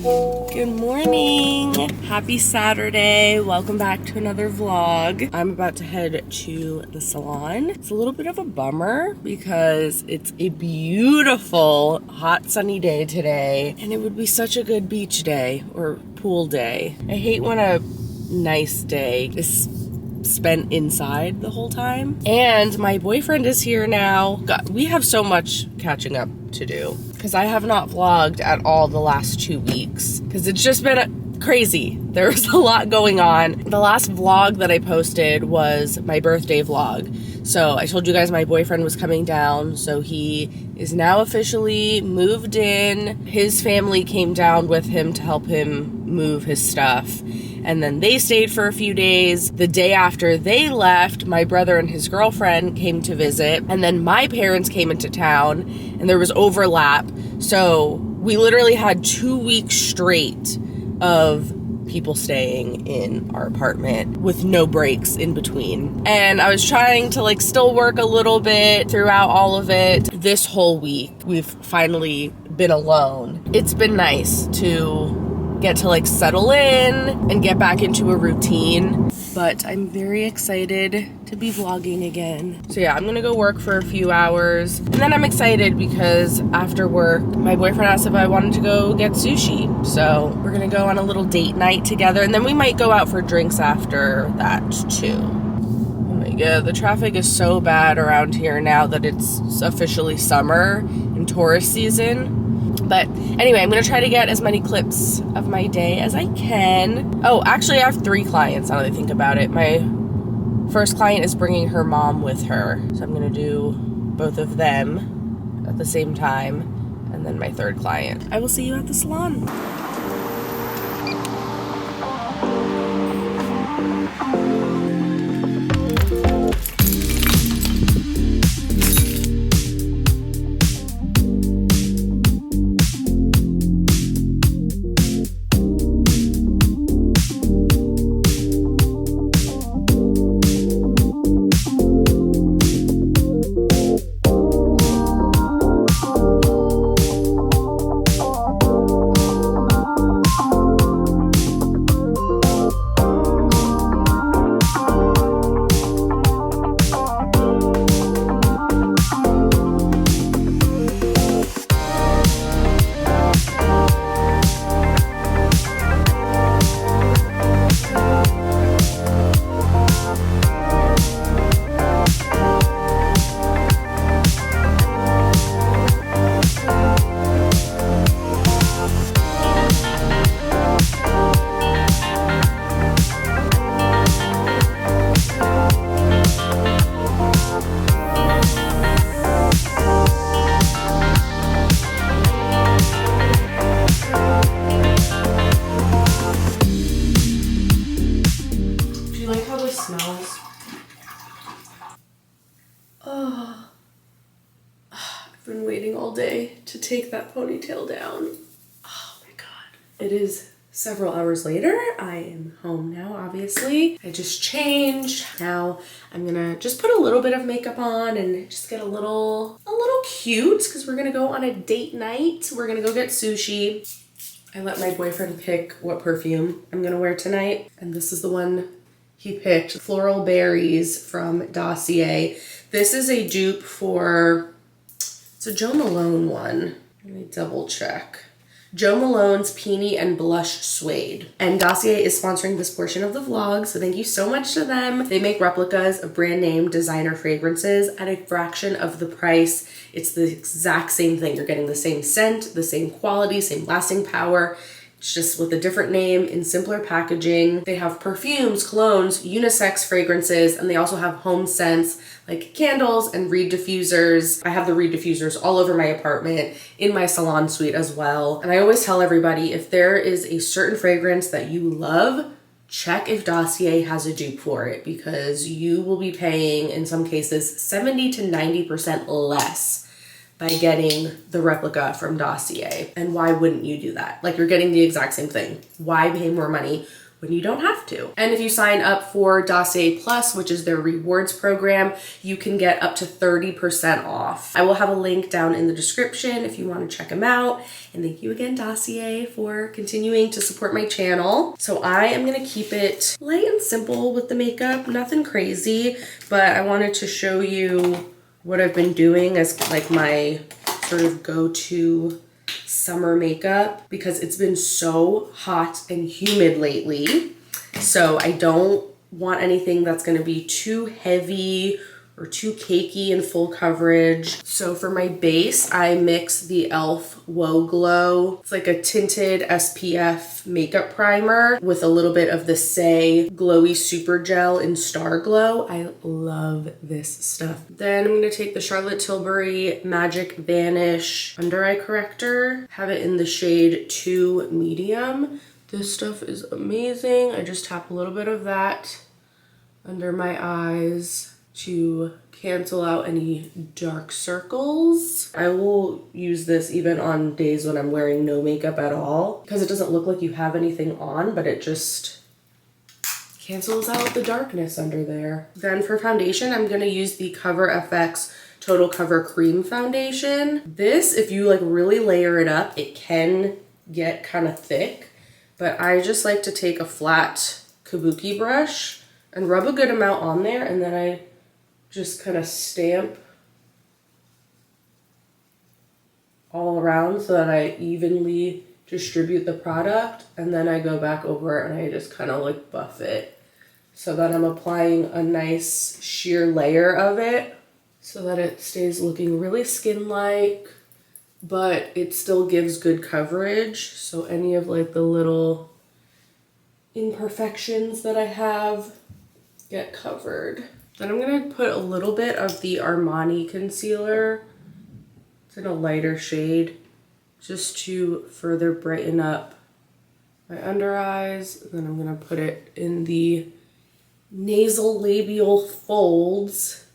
Good morning. Happy Saturday. Welcome back to another vlog. I'm about to head to the salon. It's a little bit of a bummer because it's a beautiful hot sunny day today and it would be such a good beach day or pool day. I hate when a nice day is spent inside the whole time. And my boyfriend is here now. God, we have so much catching up to do because I have not vlogged at all the last 2 weeks because it's just been crazy. There's a lot going on. The last vlog that I posted was my birthday vlog. So I told you guys my boyfriend was coming down, so he is now officially moved in. His family came down with him to help him move his stuff. And then they stayed for a few days. The day after they left, my brother and his girlfriend came to visit. And then my parents came into town and there was overlap. So we literally had 2 weeks straight of people staying in our apartment with no breaks in between. And I was trying to still work a little bit throughout all of it. This whole week, we've finally been alone. It's been nice to get to settle in and get back into a routine, but I'm very excited to be vlogging again. So yeah, I'm gonna go work for a few hours and then I'm excited because after work my boyfriend asked if I wanted to go get sushi, so we're gonna go on a little date night together and then we might go out for drinks after that too. Oh my god, the traffic is so bad around here now that it's officially summer and tourist season. But anyway, I'm going to try to get as many clips of my day as I can. Oh, actually, I have 3 clients now that I think about it. My first client is bringing her mom with her. So I'm going to do both of them at the same time. And then my third client. I will see you at the salon. Smells. Oh, I've been waiting all day to take that ponytail down. Oh my god. It is several hours later. I am home now, obviously. I just changed. Now I'm gonna just put a little bit of makeup on and just get a little cute because we're gonna go on a date night. We're gonna go get sushi. I let my boyfriend pick what perfume I'm gonna wear tonight, and this is the one he picked, Floral Berries from Dossier. This is a dupe for, it's a Jo Malone one. Let me double check. Jo Malone's Peony and Blush Suede. And Dossier is sponsoring this portion of the vlog, so thank you so much to them. They make replicas of brand name designer fragrances at a fraction of the price. It's the exact same thing. You're getting the same scent, the same quality, same lasting power. It's just with a different name in simpler packaging. They have perfumes, colognes, unisex fragrances, and they also have home scents like candles and reed diffusers. I have the reed diffusers all over my apartment, in my salon suite as well. And I always tell everybody, if there is a certain fragrance that you love, check if Dossier has a dupe for it because you will be paying, in some cases, 70 to 90% less by getting the replica from Dossier. And why wouldn't you do that? Like, you're getting the exact same thing. Why pay more money when you don't have to. And if you sign up for Dossier Plus, which is their rewards program, you can get up to 30% off. I will have a link down in the description if you want to check them out. And thank you again, Dossier, for continuing to support my channel. So I am gonna keep it light and simple with the makeup, nothing crazy, but I wanted to show you what I've been doing as like my sort of go-to summer makeup because it's been so hot and humid lately. So I don't want anything that's going to be too heavy or too cakey in full coverage. So for my base, I mix the e.l.f. Whoa Glow. It's like a tinted SPF makeup primer with a little bit of the Say Glowy Super Gel in Star Glow. I love this stuff. Then I'm gonna take the Charlotte Tilbury Magic Vanish Under Eye Corrector, have it in the shade 2 Medium. This stuff is amazing. I just tap a little bit of that under my eyes to cancel out any dark circles. I will use this even on days when I'm wearing no makeup at all because it doesn't look like you have anything on, but it just cancels out the darkness under there. Then for foundation, I'm gonna use the Cover FX Total Cover Cream Foundation. This, if you like really layer it up, it can get kind of thick, but I just like to take a flat kabuki brush and rub a good amount on there, and then I just kind of stamp all around so that I evenly distribute the product, and then I go back over and I just kind of like buff it so that I'm applying a nice sheer layer of it so that it stays looking really skin-like, but it still gives good coverage. So any of like the little imperfections that I have get covered. Then I'm gonna put a little bit of the Armani concealer. It's in a lighter shade just to further brighten up my under eyes. Then I'm gonna put it in the nasal labial folds.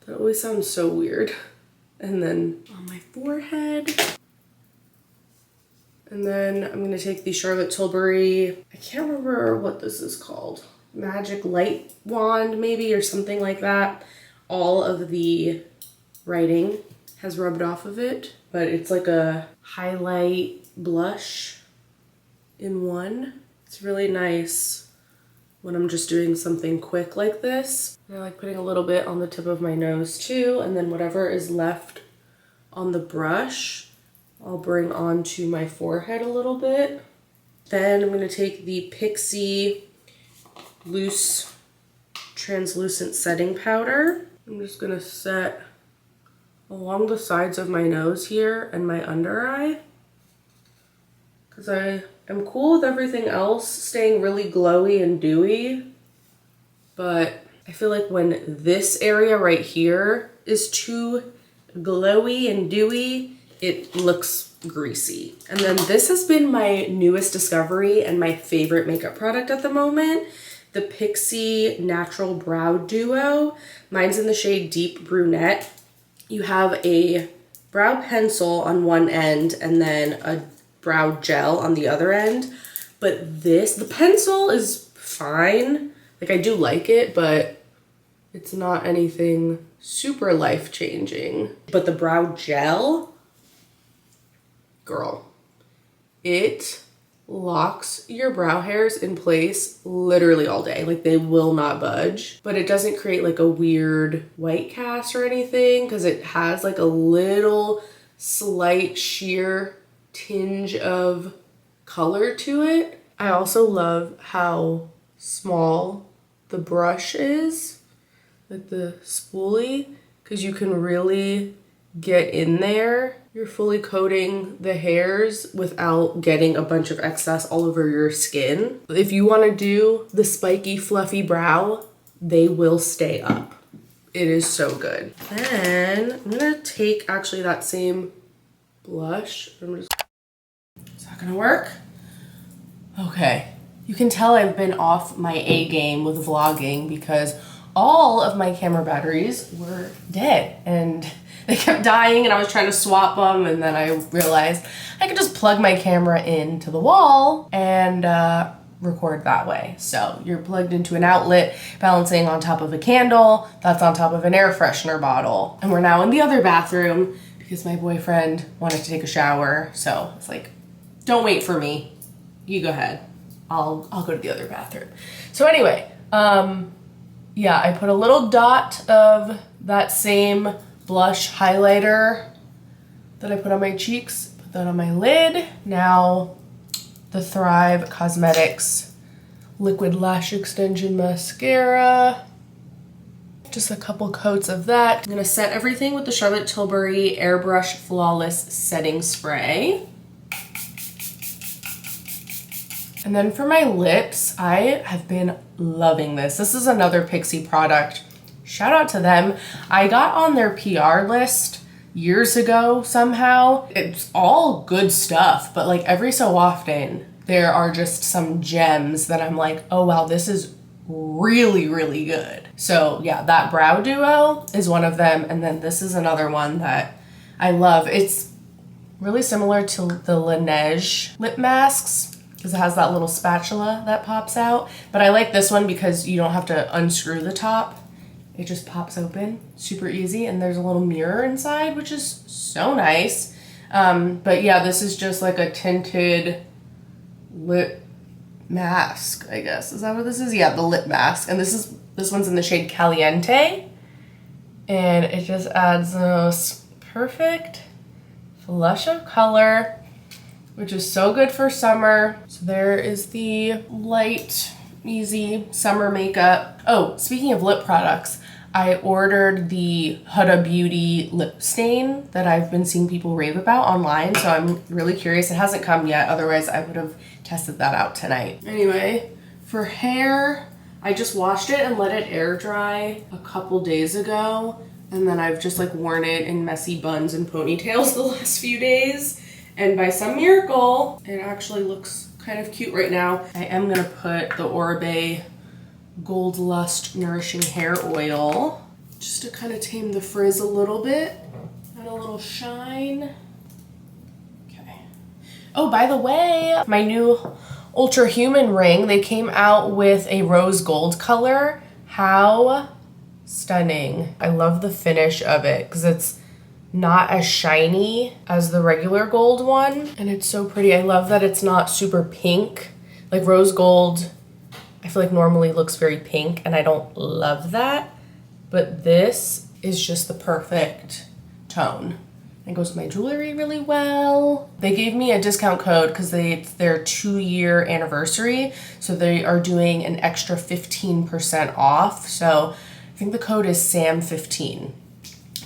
That always sounds so weird. And then on my forehead. And then I'm gonna take the Charlotte Tilbury, I can't remember what this is called. Magic Light Wand maybe, or something like that. All of the writing has rubbed off of it, but it's like a highlight blush in one. It's really nice when I'm just doing something quick like this. And I like putting a little bit on the tip of my nose too, and then whatever is left on the brush, I'll bring onto my forehead a little bit. Then I'm gonna take the Pixie Loose Translucent Setting Powder. I'm just gonna set along the sides of my nose here and my under eye, because I am cool with everything else staying really glowy and dewy, but I feel like when this area right here is too glowy and dewy, it looks greasy. And then this has been my newest discovery and my favorite makeup product at the moment, the Pixie Natural Brow Duo. Mine's in the shade Deep Brunette. You have a brow pencil on one end and then a brow gel on the other end. But this, the pencil is fine. Like, I do like it, but it's not anything super life-changing. But the brow gel, girl, it locks your brow hairs in place literally all day. Like, they will not budge, but it doesn't create like a weird white cast or anything because it has like a little slight sheer tinge of color to it. I also love how small the brush is, like the spoolie, because you can really get in there. You're fully coating the hairs without getting a bunch of excess all over your skin. If you want to do the spiky, fluffy brow, they will stay up. It is so good. Then I'm gonna take actually that same blush. Is that gonna work? Okay. You can tell I've been off my A game with vlogging because all of my camera batteries were dead and they kept dying, and I was trying to swap them, and then I realized I could just plug my camera into the wall and record that way. So you're plugged into an outlet, balancing on top of a candle, that's on top of an air freshener bottle. And we're now in the other bathroom because my boyfriend wanted to take a shower. So it's like, don't wait for me. You go ahead. I'll go to the other bathroom. So anyway, yeah, I put a little dot of that same blush highlighter that I put on my cheeks, put that on my lid. Now the Thrive Cosmetics Liquid Lash Extension Mascara. Just a couple coats of that. I'm gonna set everything with the Charlotte Tilbury Airbrush Flawless Setting Spray. And then for my lips, I have been loving this. This is another Pixi product. Shout out to them. I got on their PR list years ago somehow. It's all good stuff, but like every so often, there are just some gems that I'm like, oh wow, this is really, really good. So yeah, that Brow Duo is one of them. And then this is another one that I love. It's really similar to the Laneige lip masks because it has that little spatula that pops out. But I like this one because you don't have to unscrew the top. It just pops open super easy. And there's a little mirror inside, which is so nice. But yeah, this is just like a tinted lip mask, I guess. Is that what this is? Yeah, the lip mask. And this one's in the shade Caliente. And it just adds the most perfect flush of color, which is so good for summer. So there is the light, easy summer makeup. Oh, speaking of lip products, I ordered the Huda Beauty lip stain that I've been seeing people rave about online. So I'm really curious. It hasn't come yet. Otherwise, I would have tested that out tonight. Anyway, for hair, I just washed it and let it air dry a couple days ago. And then I've just like worn it in messy buns and ponytails the last few days. And by some miracle, it actually looks kind of cute right now. I am gonna put the Oribe Gold Lust Nourishing Hair Oil just to kind of tame the frizz a little bit. Add a little shine. Okay. Oh, by the way, my new Ultra Human ring, they came out with a rose gold color. How stunning. I love the finish of it because it's not as shiny as the regular gold one, and it's so pretty. I love that it's not super pink. Like rose gold, I feel like normally looks very pink, and I don't love that, but this is just the perfect tone. It goes with my jewelry really well. They gave me a discount code because it's their 2-year anniversary, so they are doing an extra 15% off. So I think the code is SAM15.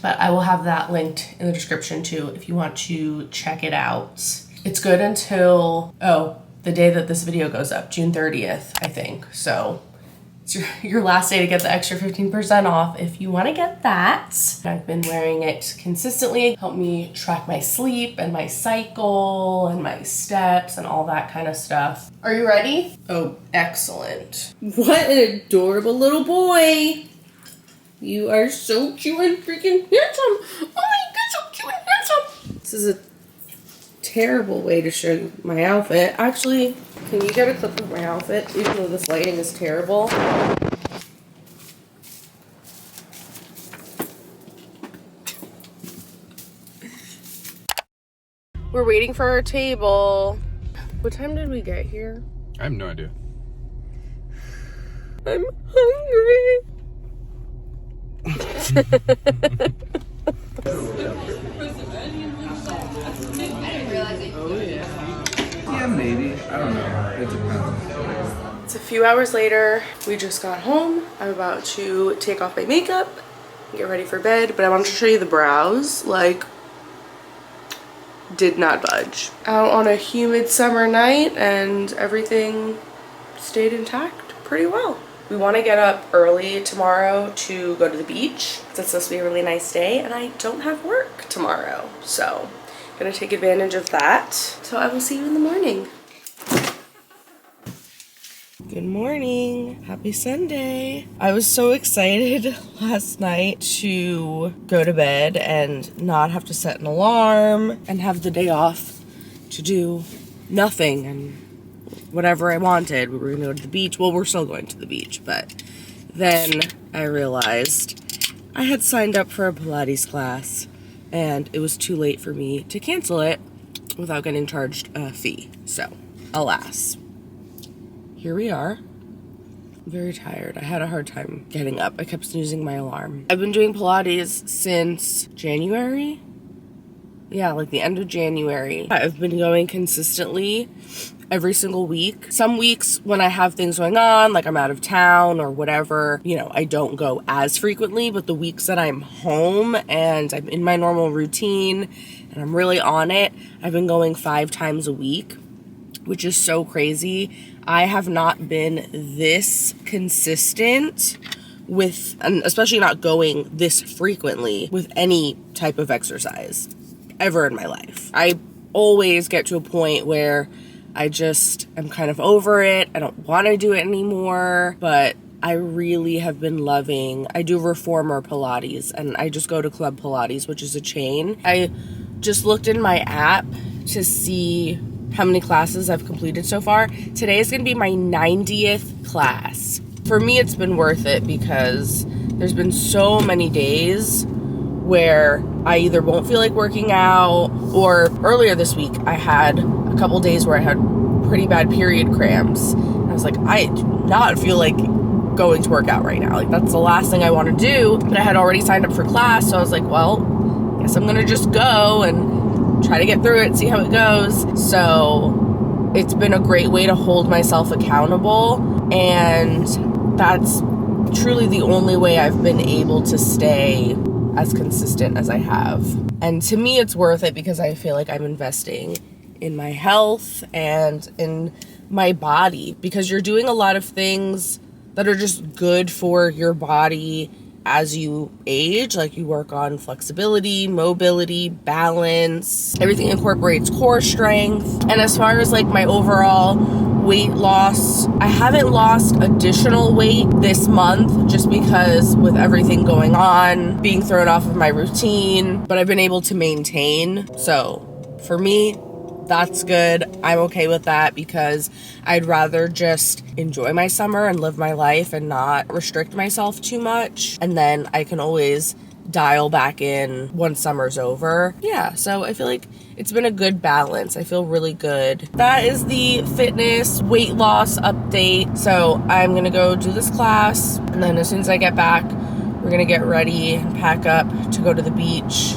But I will have that linked in the description too if you want to check it out. It's good until, the day that this video goes up, June 30th, I think. So it's your last day to get the extra 15% off if you want to get that. I've been wearing it consistently. Helped me track my sleep and my cycle and my steps and all that kind of stuff. Are you ready? Oh, excellent. What an adorable little boy. You are so cute and freaking handsome. Oh my God, so cute and handsome. This is a terrible way to show my outfit. Actually, can you get a clip of my outfit, even though this lighting is terrible? We're waiting for our table. What time did we get here? I have no idea. I'm hungry. Yeah, maybe. I don't know. It depends. It's a few hours later. We just got home. I'm about to take off my makeup and get ready for bed, but I wanted to show you the brows. Like, did not budge. Out on a humid summer night and everything stayed intact pretty well. We want to get up early tomorrow to go to the beach. It's supposed to be a really nice day and I don't have work tomorrow. So I'm gonna take advantage of that. So I will see you in the morning. Good morning. Happy Sunday. I was so excited last night to go to bed and not have to set an alarm and have the day off to do nothing and whatever I wanted. We were gonna go to the beach. Well, we're still going to the beach, but then I realized I had signed up for a Pilates class and it was too late for me to cancel it without getting charged a fee. So, alas, here we are. I'm very tired. I had a hard time getting up. I kept snoozing my alarm. I've been doing Pilates since January. Yeah, like the end of January. I've been going consistently every single week. Some weeks when I have things going on, like I'm out of town or whatever, I don't go as frequently, but the weeks that I'm home and I'm in my normal routine and I'm really on it, I've been going 5 times a week, which is so crazy. I have not been this consistent with, and especially not going this frequently with any type of exercise ever in my life. I always get to a point where I just am kind of over it. I don't want to do it anymore, but I really have been loving, I do reformer Pilates and I just go to Club Pilates, which is a chain. I just looked in my app to see how many classes I've completed so far. Today is going to be my 90th class. For me, it's been worth it because there's been so many days where I either won't feel like working out, or earlier this week I had a couple days where I had pretty bad period cramps. I was like, I do not feel like going to work out right now. Like, that's the last thing I want to do. But I had already signed up for class, so I was like, well, I guess I'm gonna just go and try to get through it, see how it goes. So it's been a great way to hold myself accountable, and that's truly the only way I've been able to stay as consistent as I have. And to me, it's worth it because I feel like I'm investing in my health and in my body, because you're doing a lot of things that are just good for your body as you age. Like, you work on flexibility, mobility, balance. Everything incorporates core strength. And as far as like my overall weight loss, I haven't lost additional weight this month just because with everything going on, being thrown off of my routine, but I've been able to maintain. So for me, that's good. I'm okay with that because I'd rather just enjoy my summer and live my life and not restrict myself too much. And then I can always dial back in once summer's over. Yeah, so I feel like it's been a good balance. I feel really good. That is the fitness weight loss update. So I'm gonna go do this class, and then as soon as I get back, we're gonna get ready and pack up to go to the beach.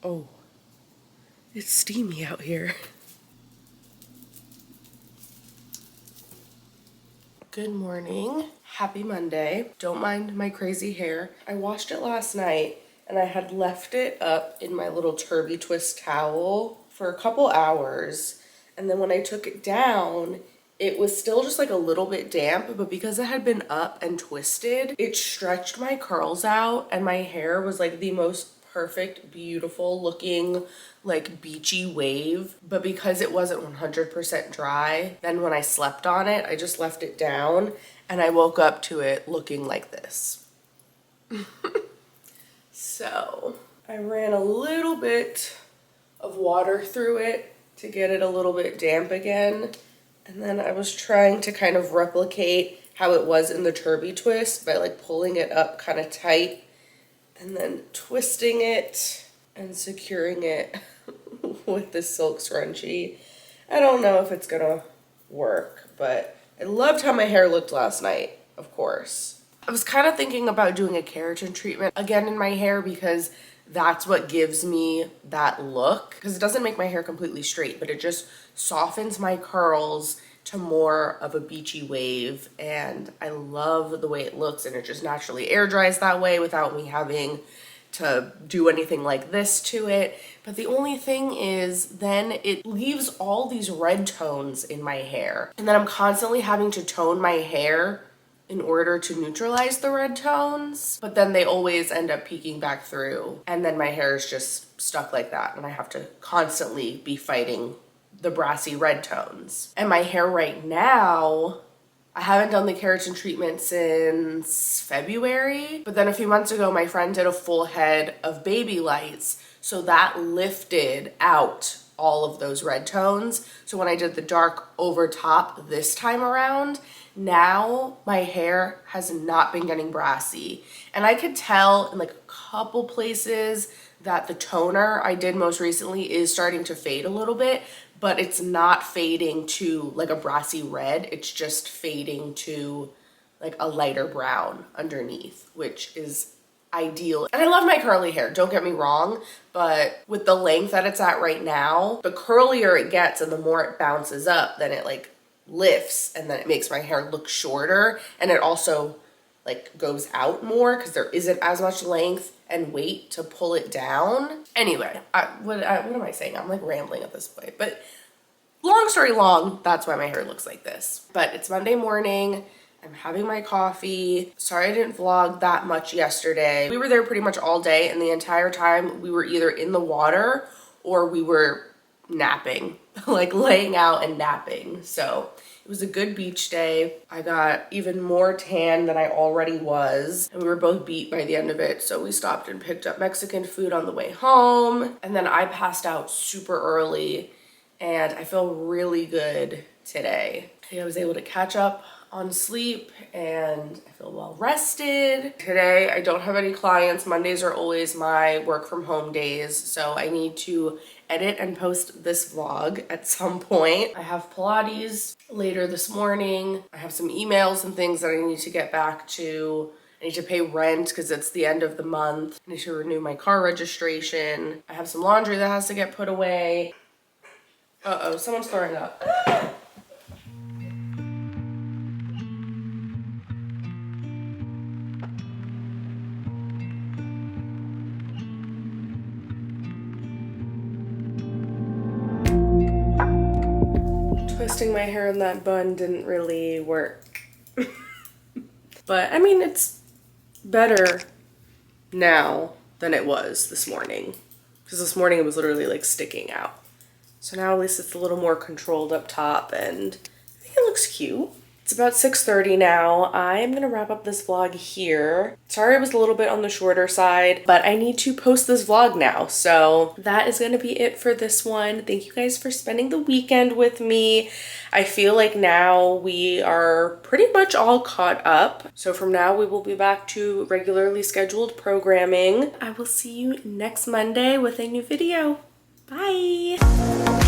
Oh, it's steamy out here. Good morning. Happy Monday. Don't mind my crazy hair. I washed it last night and I had left it up in my little Turby Twist towel for a couple hours. And then when I took it down, it was still just like a little bit damp, but because it had been up and twisted, it stretched my curls out and my hair was like the most perfect, beautiful looking, like beachy wave. But because it wasn't 100% dry, then when I slept on it, I just left it down and I woke up to it looking like this. So I ran a little bit of water through it to get it a little bit damp again. And then I was trying to kind of replicate how it was in the Turby Twist by like pulling it up kind of tight and then twisting it and securing it with this silk scrunchie. I don't know if it's gonna work, but I loved how my hair looked last night, of course. I was kind of thinking about doing a keratin treatment again in my hair because that's what gives me that look. Because it doesn't make my hair completely straight, but it just softens my curls to more of a beachy wave, and I love the way it looks, and it just naturally air dries that way without me having to do anything like this to it. But the only thing is then it leaves all these red tones in my hair. And then I'm constantly having to tone my hair in order to neutralize the red tones. But then they always end up peeking back through. And then my hair is just stuck like that. And I have to constantly be fighting the brassy red tones. And my hair right now, I haven't done the keratin treatment since February, but then a few months ago, my friend did a full head of baby lights. So that lifted out all of those red tones. So when I did the dark over top this time around, now my hair has not been getting brassy. And I could tell in like a couple places that the toner I did most recently is starting to fade a little bit, but it's not fading to like a brassy red. It's just fading to like a lighter brown underneath, which is ideal. And I love my curly hair, don't get me wrong, but with the length that it's at right now, the curlier it gets and the more it bounces up, then it like lifts and then it makes my hair look shorter, and it also like goes out more because there isn't as much length and weight to pull it down. Anyway, what am I saying? I'm like rambling at this point, but long story long, that's why my hair looks like this. But it's Monday morning. I'm having my coffee. Sorry I didn't vlog that much yesterday. We were there pretty much all day, and the entire time we were either in the water or we were napping, like laying out and napping. So it was a good beach day. I got even more tan than I already was, and we were both beat by the end of it. So we stopped and picked up Mexican food on the way home, and then I passed out super early, and I feel really good today. I was able to catch up on sleep and I feel well rested. Today I don't have any clients. Mondays are always my work from home days, so I need to edit and post this vlog at some point. I have Pilates later this morning. I have some emails and things that I need to get back to. I need to pay rent because it's the end of the month. I need to renew my car registration. I have some laundry that has to get put away. Uh-oh, someone's throwing up. Twisting my hair in that bun didn't really work. But I mean, it's better now than it was this morning, because this morning it was literally like sticking out. So now at least it's a little more controlled up top, and I think it looks cute. It's about 6:30 now. I'm gonna wrap up this vlog here. Sorry it was a little bit on the shorter side, but I need to post this vlog now. So that is gonna be it for this one. Thank you guys for spending the weekend with me. I feel like now we are pretty much all caught up. So from now we will be back to regularly scheduled programming. I will see you next Monday with a new video. Bye.